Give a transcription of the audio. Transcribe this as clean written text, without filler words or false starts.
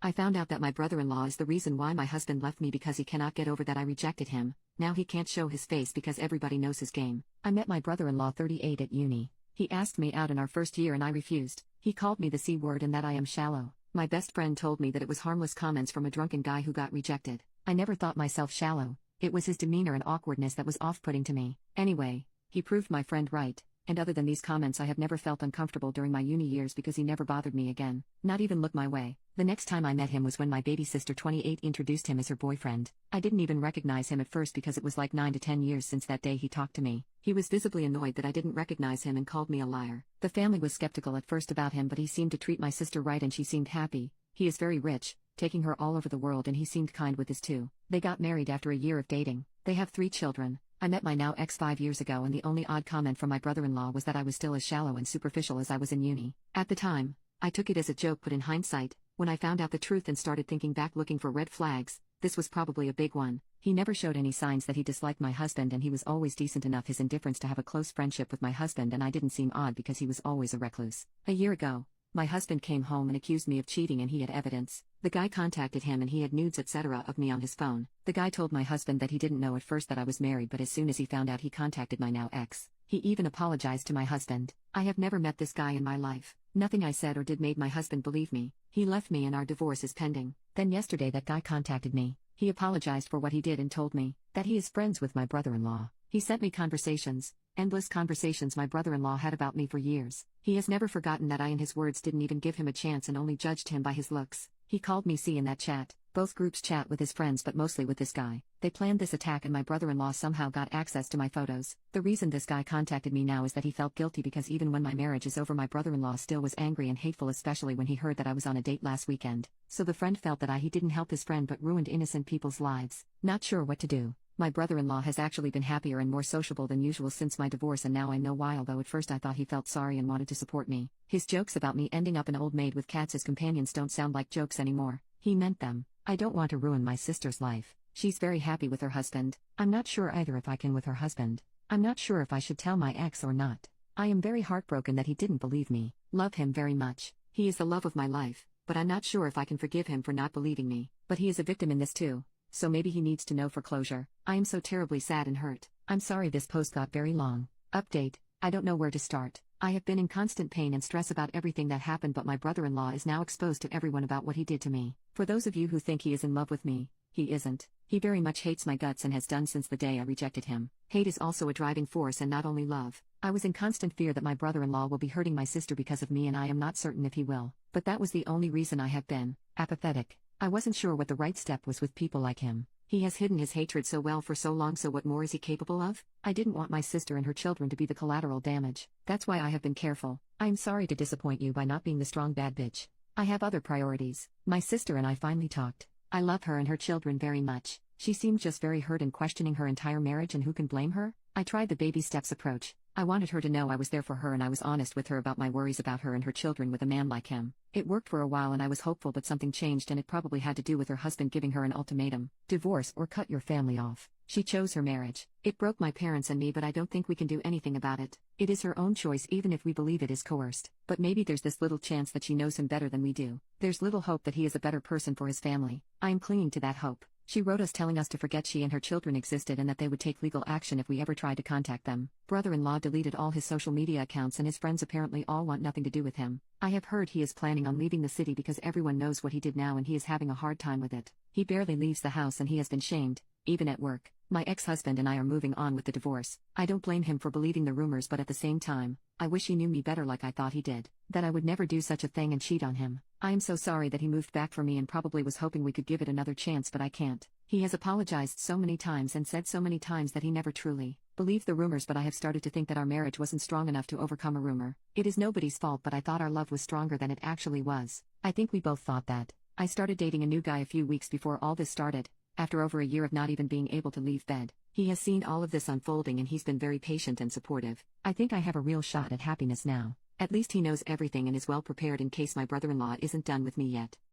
I found out that my brother-in-law is the reason why my husband left me because he cannot get over that I rejected him. Now he can't show his face because everybody knows his game. I met my brother-in-law 38 at uni. He asked me out in our first year and I refused. He called me the C word and that I am shallow. My best friend told me that it was harmless comments from a drunken guy who got rejected. I never thought myself shallow. It was his demeanor and awkwardness that was off-putting to me. Anyway, he proved my friend right. And other than these comments, I have never felt uncomfortable during my uni years because he never bothered me again. Not even looked my way. The next time I met him was when my baby sister 28 introduced him as her boyfriend. I didn't even recognize him at first because it was like 9 to 10 years since that day he talked to me. He was visibly annoyed that I didn't recognize him and called me a liar. The family was skeptical at first about him, but he seemed to treat my sister right and she seemed happy. He is very rich, taking her all over the world, and he seemed kind with his too. They got married after a year of dating. They have 3 children. I met my now ex 5 years ago and the only odd comment from my brother-in-law was that I was still as shallow and superficial as I was in uni. At the time, I took it as a joke, but in hindsight, when I found out the truth and started thinking back looking for red flags, this was probably a big one. He never showed any signs that he disliked my husband and he was always decent enough his indifference to have a close friendship with my husband, and I didn't seem odd because he was always a recluse. A year ago, my husband came home and accused me of cheating and he had evidence. The guy contacted him and he had nudes etc. of me on his phone. The guy told my husband that he didn't know at first that I was married, but as soon as he found out he contacted my now ex. He even apologized to my husband. I have never met this guy in my life. Nothing I said or did made my husband believe me. He left me and our divorce is pending. Then yesterday that guy contacted me. He apologized for what he did and told me that he is friends with my brother-in-law. He sent me conversations, endless conversations my brother-in-law had about me for years. He has never forgotten that I, in his words, didn't even give him a chance and only judged him by his looks. He called me C in that chat. Both groups chat with his friends but mostly with this guy. They planned this attack and my brother-in-law somehow got access to my photos. The reason this guy contacted me now is that he felt guilty because even when my marriage is over my brother-in-law still was angry and hateful, especially when he heard that I was on a date last weekend. So the friend felt that he didn't help his friend but ruined innocent people's lives. Not sure what to do. My brother-in-law has actually been happier and more sociable than usual since my divorce, and now I know why, although at first I thought he felt sorry and wanted to support me. His jokes about me ending up an old maid with cats as companions don't sound like jokes anymore. He meant them. I don't want to ruin my sister's life. She's very happy with her husband. I'm not sure either if I can with her husband. I'm not sure if I should tell my ex or not. I am very heartbroken that he didn't believe me. Love him very much. He is the love of my life, but I'm not sure if I can forgive him for not believing me. But he is a victim in this too. So maybe he needs to know for closure. I am so terribly sad and hurt. I'm sorry this post got very long. Update: I don't know where to start. I have been in constant pain and stress about everything that happened, but my brother-in-law is now exposed to everyone about what he did to me. For those of you who think he is in love with me, he isn't. He very much hates my guts and has done since the day I rejected him. Hate is also a driving force and not only love. I was in constant fear that my brother-in-law will be hurting my sister because of me, and I am not certain if he will. But that was the only reason I have been apathetic. I wasn't sure what the right step was with people like him. He has hidden his hatred so well for so long, so what more is he capable of? I didn't want my sister and her children to be the collateral damage. That's why I have been careful. I am sorry to disappoint you by not being the strong bad bitch. I have other priorities. My sister and I finally talked. I love her and her children very much. She seemed just very hurt and questioning her entire marriage, and who can blame her? I tried the baby steps approach. I wanted her to know I was there for her, and I was honest with her about my worries about her and her children with a man like him. It worked for a while and I was hopeful, but something changed, and it probably had to do with her husband giving her an ultimatum: divorce or cut your family off. She chose her marriage. It broke my parents and me, but I don't think we can do anything about it. It is her own choice even if we believe it is coerced. But maybe there's this little chance that she knows him better than we do. There's little hope that he is a better person for his family. I am clinging to that hope. She wrote us telling us to forget she and her children existed and that they would take legal action if we ever tried to contact them. Brother-in-law deleted all his social media accounts and his friends apparently all want nothing to do with him. I have heard he is planning on leaving the city because everyone knows what he did now and he is having a hard time with it. He barely leaves the house and he has been shamed, even at work. My ex-husband and I are moving on with the divorce. I don't blame him for believing the rumors, but at the same time, I wish he knew me better like I thought he did. That I would never do such a thing and cheat on him. I am so sorry that he moved back for me and probably was hoping we could give it another chance, but I can't. He has apologized so many times and said so many times that he never truly believed the rumors, but I have started to think that our marriage wasn't strong enough to overcome a rumor. It is nobody's fault, but I thought our love was stronger than it actually was. I think we both thought that. I started dating a new guy a few weeks before all this started. After over a year of not even being able to leave bed, he has seen all of this unfolding and he's been very patient and supportive. I think I have a real shot at happiness now. At least he knows everything and is well prepared in case my brother-in-law isn't done with me yet.